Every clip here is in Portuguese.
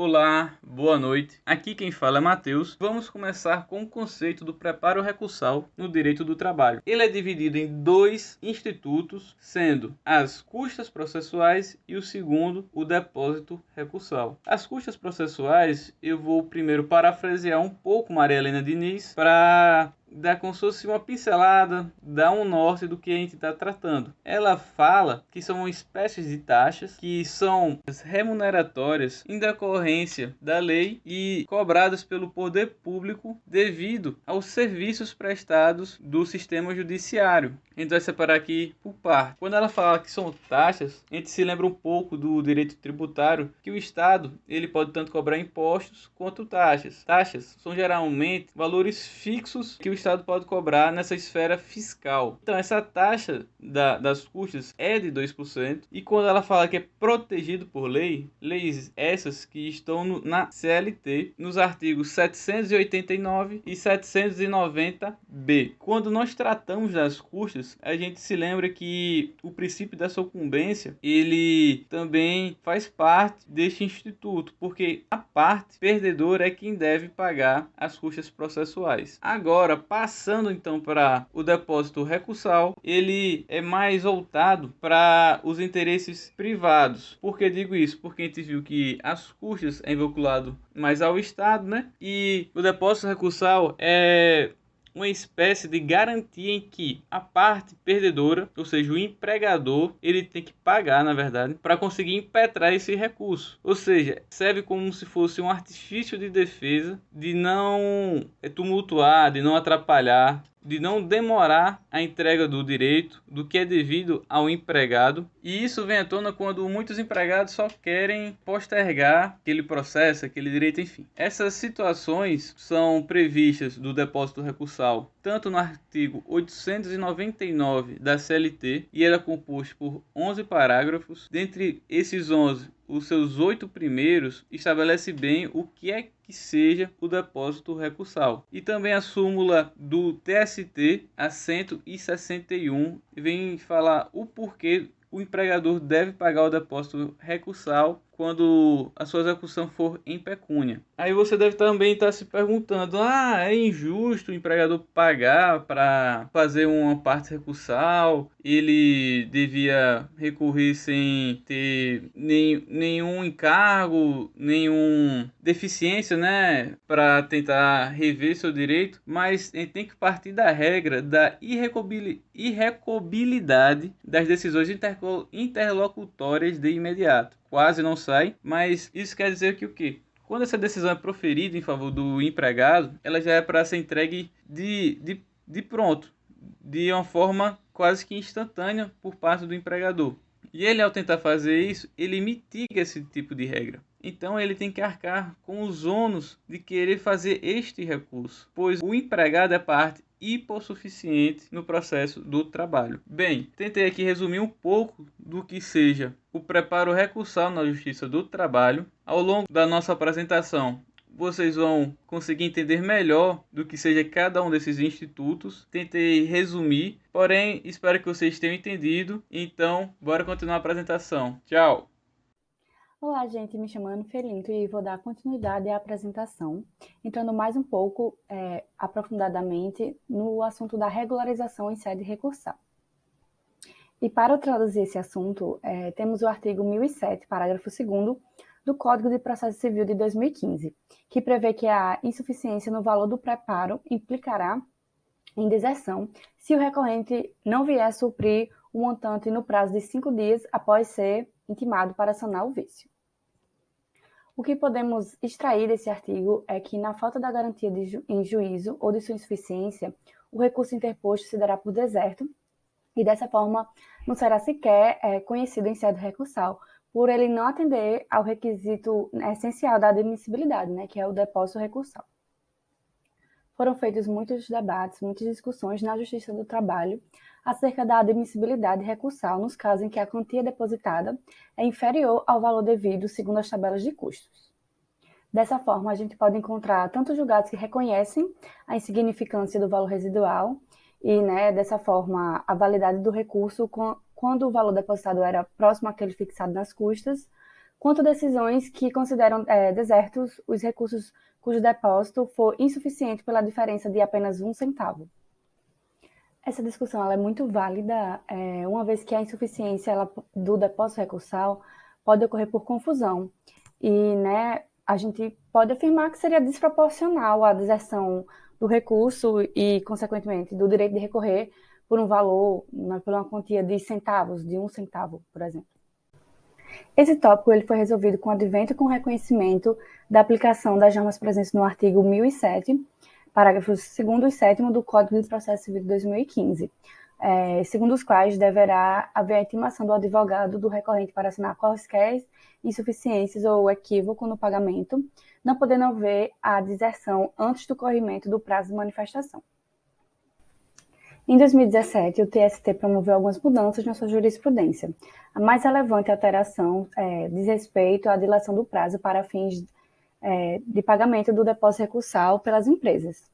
Olá, boa noite. Aqui quem fala é Matheus. Vamos começar com o conceito do preparo recursal no direito do trabalho. Ele é dividido em dois institutos, sendo as custas processuais e o segundo, o depósito recursal. As custas processuais, eu vou primeiro parafrasear um pouco Maria Helena Diniz para dar como se fosse uma pincelada, dar um norte do que a gente está tratando. Ela fala que são espécies de taxas que são remuneratórias em decorrência da lei e cobradas pelo poder público devido aos serviços prestados do sistema judiciário. A gente vai separar aqui por parte. Quando ela fala que são taxas, a gente se lembra um pouco do direito tributário, que o Estado ele pode tanto cobrar impostos quanto taxas. Taxas são geralmente valores fixos que o Estado pode cobrar nessa esfera fiscal. Então, essa taxa das custas é de 2%. E quando ela fala que é protegido por lei, leis essas que estão na CLT, nos artigos 789 e 790-B. Quando nós tratamos das custas, a gente se lembra que o princípio da sucumbência, ele também faz parte deste instituto, porque a parte perdedora é quem deve pagar as custas processuais. Agora, passando então para o depósito recursal, ele é mais voltado para os interesses privados. Por que digo isso? Porque a gente viu que as custas é vinculado mais ao Estado, né? E o depósito recursal é uma espécie de garantia em que a parte perdedora, ou seja, o empregador, ele tem que pagar, na verdade, para conseguir impetrar esse recurso. Ou seja, serve como se fosse um artifício de defesa, de não tumultuar, de não atrapalhar, de não demorar a entrega do direito, do que é devido ao empregado. E isso vem à tona quando muitos empregados só querem postergar aquele processo, aquele direito, enfim. Essas situações são previstas do depósito recursal tanto no artigo 899 da CLT, e era composto por 11 parágrafos. Dentre esses 11, os seus 8 primeiros estabelece bem o que é que seja o depósito recursal. E também a súmula do TST, a 161, vem falar o porquê o empregador deve pagar o depósito recursal quando a sua execução for em pecúnia. Aí você deve também estar se perguntando, é injusto o empregador pagar para fazer uma parte recursal? Ele devia recorrer sem ter nenhum encargo, nenhuma deficiência, né, para tentar rever seu direito, mas a gente tem que partir da regra da irrecobilidade das decisões interlocutórias de imediato. Quase não sai, mas isso quer dizer que o quê? Quando essa decisão é proferida em favor do empregado, ela já é para ser entregue de pronto, de uma forma quase que instantânea por parte do empregador. E ele, ao tentar fazer isso, ele mitiga esse tipo de regra. Então ele tem que arcar com os ônus de querer fazer este recurso, pois o empregado é parte hipossuficiente no processo do trabalho. Bem, tentei aqui resumir um pouco do que seja o preparo recursal na Justiça do Trabalho. Ao longo da nossa apresentação, vocês vão conseguir entender melhor do que seja cada um desses institutos. Tentei resumir, porém espero que vocês tenham entendido. Então, bora continuar a apresentação. Tchau! Olá, gente, me chamando Felinto e vou dar continuidade à apresentação, entrando mais um pouco aprofundadamente no assunto da regularização em sede recursal. E para traduzir esse assunto, temos o artigo 1007, parágrafo 2º, do Código de Processo Civil de 2015, que prevê que a insuficiência no valor do preparo implicará em deserção se o recorrente não vier suprir o montante no prazo de 5 dias após ser intimado para sanar o vício. O que podemos extrair desse artigo é que, na falta da garantia em juízo ou de sua insuficiência, o recurso interposto se dará por deserto e, dessa forma, não será sequer conhecido em sede recursal, por ele não atender ao requisito essencial da admissibilidade, né, que é o depósito recursal. Foram feitos muitos debates, muitas discussões na Justiça do Trabalho acerca da admissibilidade recursal nos casos em que a quantia depositada é inferior ao valor devido segundo as tabelas de custos. Dessa forma, a gente pode encontrar tanto julgados que reconhecem a insignificância do valor residual e, dessa forma, a validade do recurso quando o valor depositado era próximo àquele fixado nas custas, quanto decisões que consideram desertos os recursos cujo depósito for insuficiente pela diferença de apenas 1 centavo. Essa discussão ela é muito válida, uma vez que a insuficiência do depósito recursal pode ocorrer por confusão. E a gente pode afirmar que seria desproporcional a deserção do recurso e, consequentemente, do direito de recorrer por um valor, por uma quantia de centavos, de 1 centavo, por exemplo. Esse tópico ele foi resolvido com o advento e com o reconhecimento da aplicação das normas presentes no artigo 1007, parágrafos 2º e 7º do Código de Processo Civil de 2015, segundo os quais deverá haver a intimação do advogado do recorrente para assinar quaisquer insuficiências ou equívoco no pagamento, não podendo haver a deserção antes do corrimento do prazo de manifestação. Em 2017, o TST promoveu algumas mudanças na sua jurisprudência. A mais relevante alteração diz respeito à dilação do prazo para fins de pagamento do depósito recursal pelas empresas.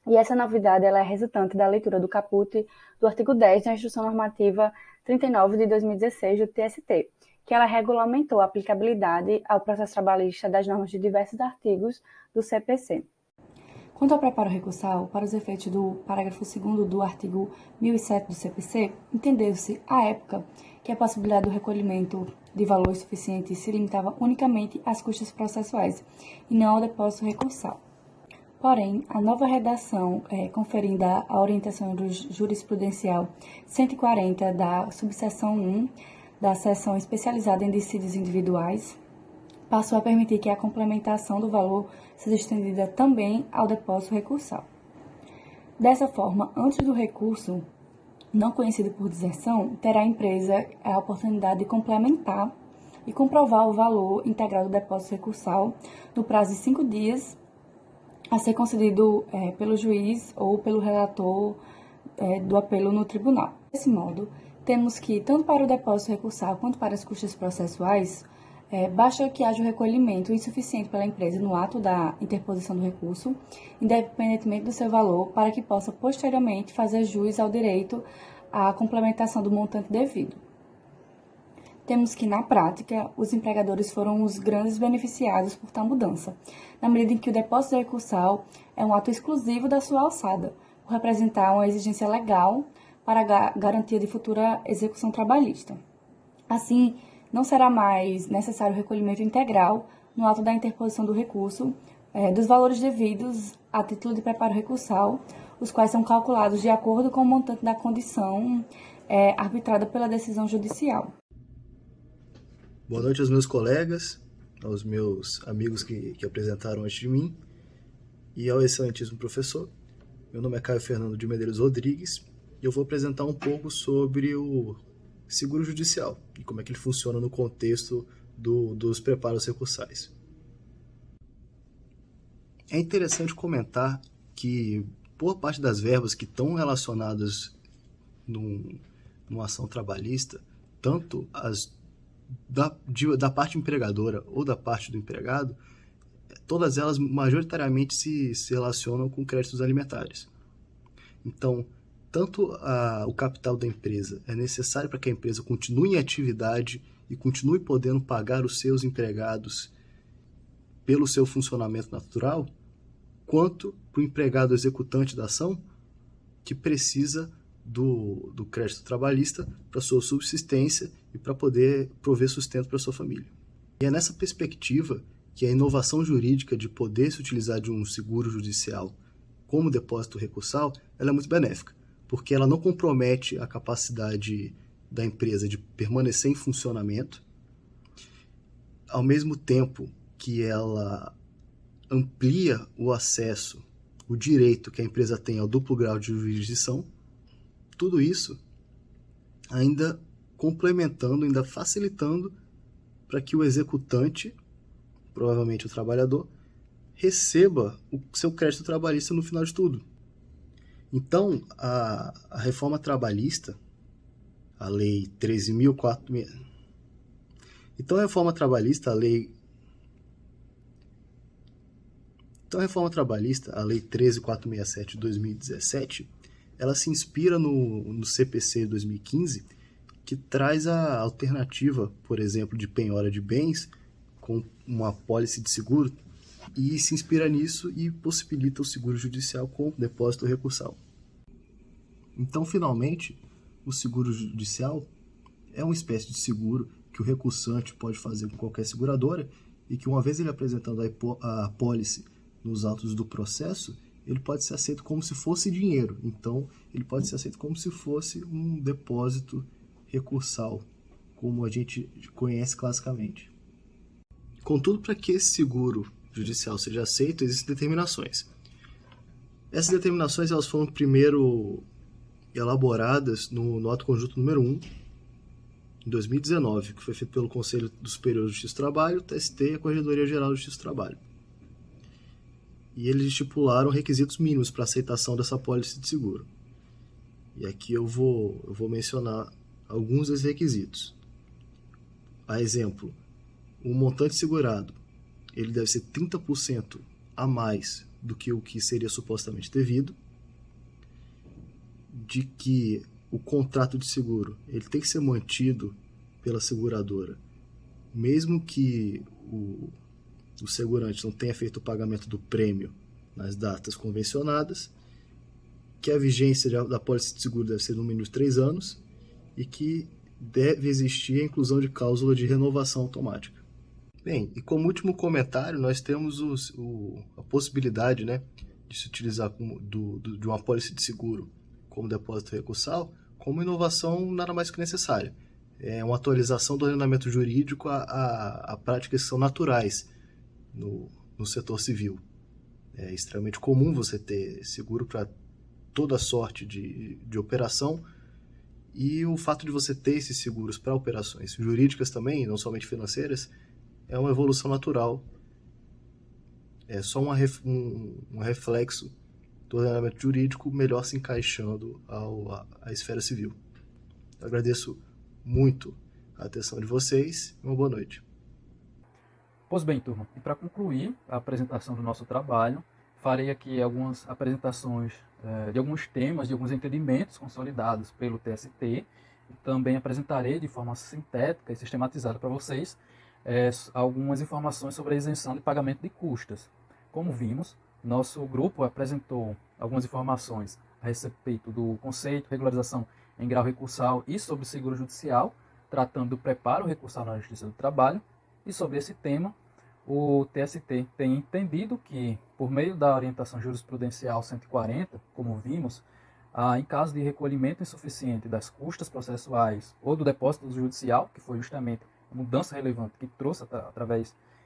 E essa novidade ela é resultante da leitura do caput do artigo 10 da Instrução Normativa 39 de 2016 do TST, que ela regulamentou a aplicabilidade ao processo trabalhista das normas de diversos artigos do CPC. Quanto ao preparo recursal, para os efeitos do parágrafo 2º do artigo 1007 do CPC, entendeu-se, à época, que a possibilidade do recolhimento de valor suficiente se limitava unicamente às custas processuais e não ao depósito recursal. Porém, a nova redação, conferindo a orientação jurisprudencial 140 da subseção 1 da seção especializada em dissídios individuais, passou a permitir que a complementação do valor seja estendida também ao depósito recursal. Dessa forma, antes do recurso, não conhecido por deserção, terá a empresa a oportunidade de complementar e comprovar o valor integral do depósito recursal no prazo de 5 dias, a ser concedido pelo juiz ou pelo relator do apelo no tribunal. Desse modo, temos que, tanto para o depósito recursal quanto para as custas processuais, basta que haja o recolhimento insuficiente pela empresa no ato da interposição do recurso, independentemente do seu valor, para que possa posteriormente fazer jus ao direito à complementação do montante devido. Temos que, na prática, os empregadores foram os grandes beneficiados por tal mudança, na medida em que o depósito recursal é um ato exclusivo da sua alçada, por representar uma exigência legal para a garantia de futura execução trabalhista. Assim, não será mais necessário o recolhimento integral no ato da interposição do recurso dos valores devidos a título de preparo recursal, os quais são calculados de acordo com o montante da condição arbitrada pela decisão judicial. Boa noite aos meus colegas, aos meus amigos que apresentaram antes de mim e ao excelentíssimo professor. Meu nome é Caio Fernando de Medeiros Rodrigues e eu vou apresentar um pouco sobre o seguro judicial e como é que ele funciona no contexto dos preparos recursais. É interessante comentar que boa parte das verbas que estão relacionadas numa ação trabalhista, tanto as da parte empregadora ou da parte do empregado, todas elas majoritariamente se relacionam com créditos alimentares. Então, tanto o capital da empresa é necessário para que a empresa continue em atividade e continue podendo pagar os seus empregados pelo seu funcionamento natural, quanto para o empregado executante da ação, que precisa do crédito trabalhista para sua subsistência e para poder prover sustento para sua família. E é nessa perspectiva que a inovação jurídica de poder se utilizar de um seguro judicial como depósito recursal, ela é muito benéfica, porque ela não compromete a capacidade da empresa de permanecer em funcionamento, ao mesmo tempo que ela amplia o acesso, o direito que a empresa tem ao duplo grau de jurisdição. Tudo isso ainda complementando, ainda facilitando para que o executante, provavelmente o trabalhador, receba o seu crédito trabalhista no final de tudo. Então, a reforma trabalhista, a Lei 13.466... Então, a reforma trabalhista, a Lei 13.467 de 2017, ela se inspira no CPC 2015, que traz a alternativa, por exemplo, de penhora de bens com uma apólice de seguro e se inspira nisso e possibilita o seguro judicial com depósito recursal. Então, finalmente, o seguro judicial é uma espécie de seguro que o recursante pode fazer com qualquer seguradora e que, uma vez ele apresentando a apólice nos autos do processo, ele pode ser aceito como se fosse dinheiro. Então, ele pode ser aceito como se fosse um depósito recursal, como a gente conhece classicamente. Contudo, para que esse seguro judicial seja aceito, existem determinações. Essas determinações elas foram primeiro elaboradas no ato conjunto número 1, em 2019, que foi feito pelo Conselho Superior de Justiça do Trabalho, o TST e a Corregedoria Geral de Justiça do Trabalho. E eles estipularam requisitos mínimos para aceitação dessa apólice de seguro. E aqui eu vou mencionar alguns desses requisitos. A exemplo, o montante segurado ele deve ser 30% a mais do que o que seria supostamente devido, de que o contrato de seguro ele tem que ser mantido pela seguradora, mesmo que o segurante não tenha feito o pagamento do prêmio nas datas convencionadas, que a vigência da apólice de seguro deve ser no mínimo de 3 anos e que deve existir a inclusão de cláusula de renovação automática. Bem, e como último comentário, nós temos a possibilidade, né, de se utilizar de uma apólice de seguro como depósito recursal, como inovação nada mais que necessária. É uma atualização do ordenamento jurídico a práticas que são naturais no setor civil. É extremamente comum você ter seguro para toda sorte de operação, e o fato de você ter esses seguros para operações jurídicas também, não somente financeiras, é uma evolução natural. É só um reflexo do ordenamento jurídico melhor se encaixando à esfera civil. Eu agradeço muito a atenção de vocês e uma boa noite. Pois bem, turma, e para concluir a apresentação do nosso trabalho, farei aqui algumas apresentações de alguns temas, de alguns entendimentos consolidados pelo TST, e também apresentarei de forma sintética e sistematizada para vocês algumas informações sobre a isenção de pagamento de custas. Como vimos, nosso grupo apresentou algumas informações a respeito do conceito, regularização em grau recursal e sobre seguro judicial, tratando do preparo recursal na Justiça do Trabalho. E sobre esse tema, o TST tem entendido que, por meio da orientação jurisprudencial 140, como vimos, em caso de recolhimento insuficiente das custas processuais ou do depósito judicial, que foi justamente a mudança relevante que trouxe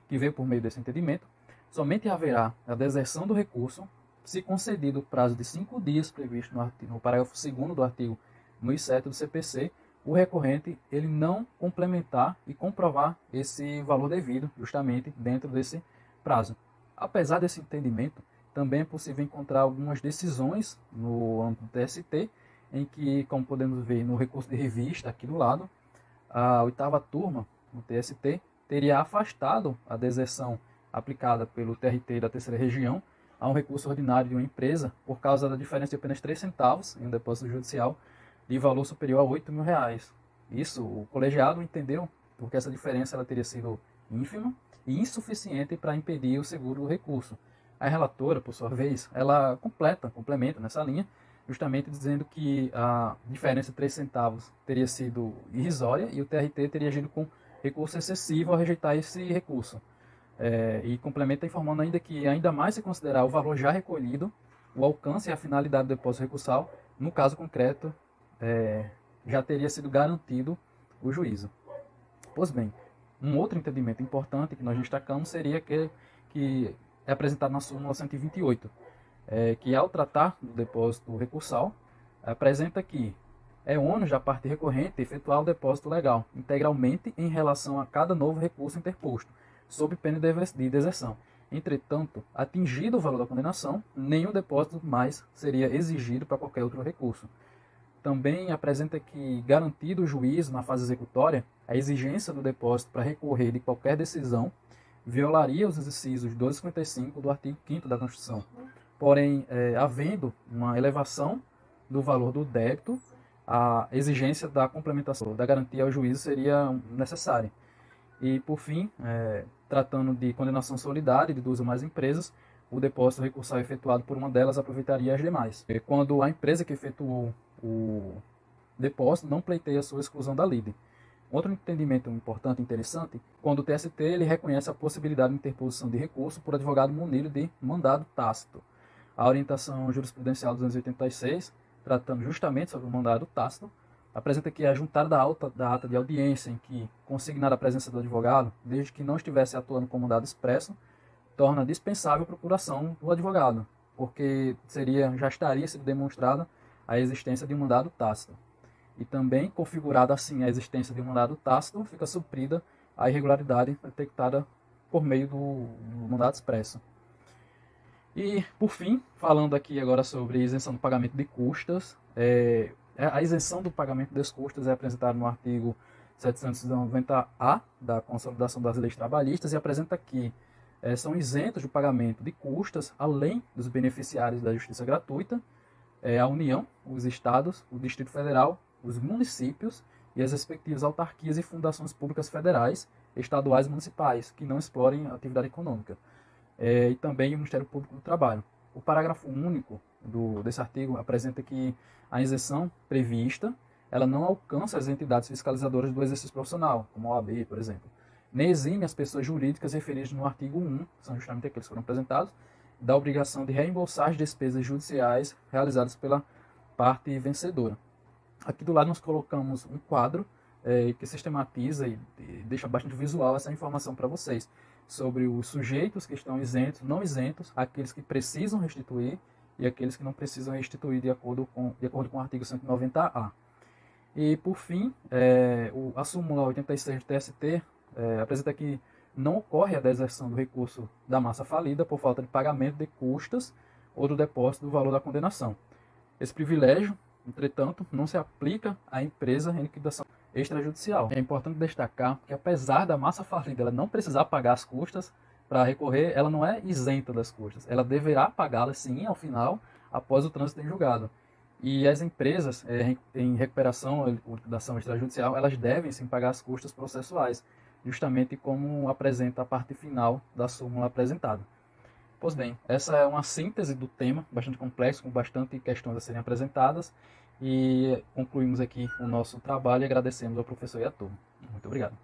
que veio por meio desse entendimento, somente haverá a deserção do recurso se concedido o prazo de 5 dias previsto no parágrafo 2º do artigo 1007 do CPC, o recorrente ele não complementar e comprovar esse valor devido justamente dentro desse prazo. Apesar desse entendimento, também é possível encontrar algumas decisões no âmbito do TST, em que, como podemos ver no recurso de revista aqui do lado, a 8ª turma do TST teria afastado a deserção aplicada pelo TRT da terceira região a um recurso ordinário de uma empresa por causa da diferença de apenas 3 centavos em um depósito judicial de valor superior a R$8.000. Isso, o colegiado entendeu, porque essa diferença ela teria sido ínfima e insuficiente para impedir o seguro do recurso. A relatora, por sua vez, ela complementa nessa linha, justamente dizendo que a diferença de 3 centavos teria sido irrisória e o TRT teria agido com recurso excessivo ao rejeitar esse recurso. E complementa informando ainda que, ainda mais se considerar o valor já recolhido, o alcance e a finalidade do depósito recursal, no caso concreto, já teria sido garantido o juízo. Pois bem, um outro entendimento importante que nós destacamos seria que é apresentado na súmula 128, que ao tratar do depósito recursal, apresenta que é ônus da parte recorrente efetuar o depósito legal, integralmente em relação a cada novo recurso interposto, sob pena de deserção. Entretanto, atingido o valor da condenação, nenhum depósito mais seria exigido para qualquer outro recurso. Também apresenta que, garantido o juízo na fase executória, a exigência do depósito para recorrer de qualquer decisão violaria os incisos 12 e 55 do artigo 5º da Constituição. Porém, havendo uma elevação do valor do débito, a exigência da complementação da garantia ao juízo seria necessária. E, por fim, tratando de condenação solidária de 2 ou mais empresas, o depósito recursal efetuado por uma delas aproveitaria as demais. Quando a empresa que efetuou o depósito não pleiteia a sua exclusão da lide. Outro entendimento importante e interessante, quando o TST ele reconhece a possibilidade de interposição de recurso por advogado munido de mandado tácito. A orientação jurisprudencial 286, tratando justamente sobre o mandado tácito, apresenta que a juntada da ata de audiência em que consignar a presença do advogado, desde que não estivesse atuando como mandado expresso, torna dispensável a procuração do advogado, porque já estaria sendo demonstrada a existência de um mandado tácito. E também, configurada assim a existência de um mandado tácito, fica suprida a irregularidade detectada por meio do mandado expresso. E, por fim, falando aqui agora sobre isenção do pagamento de custas, a isenção do pagamento das custas é apresentada no artigo 790-A da Consolidação das Leis Trabalhistas e apresenta que são isentos do pagamento de custas, além dos beneficiários da Justiça Gratuita, a União, os Estados, o Distrito Federal, os municípios e as respectivas autarquias e fundações públicas federais, estaduais e municipais que não explorem a atividade econômica, e também o Ministério Público do Trabalho. O parágrafo único desse artigo apresenta que a isenção prevista ela não alcança as entidades fiscalizadoras do exercício profissional, como a OAB, por exemplo, nem exime as pessoas jurídicas referidas no artigo 1, são justamente aqueles que foram apresentados, da obrigação de reembolsar as despesas judiciais realizadas pela parte vencedora. Aqui do lado nós colocamos um quadro que sistematiza e deixa bastante visual essa informação para vocês sobre os sujeitos que estão isentos, não isentos, aqueles que precisam restituir e aqueles que não precisam restituir de acordo com o artigo 190-A. E por fim, a súmula 86 do TST apresenta que não ocorre a deserção do recurso da massa falida por falta de pagamento de custas ou do depósito do valor da condenação. Esse privilégio, entretanto, não se aplica à empresa em liquidação extrajudicial. É importante destacar que, apesar da massa falida ela não precisar pagar as custas para recorrer, ela não é isenta das custas. Ela deverá pagá-las sim ao final, após o trânsito em julgado. E as empresas em recuperação ou liquidação extrajudicial, elas devem sim pagar as custas processuais, justamente como apresenta a parte final da súmula apresentada. Pois bem, essa é uma síntese do tema, bastante complexo, com bastante questões a serem apresentadas, e concluímos aqui o nosso trabalho e agradecemos ao professor e à turma. Muito obrigado.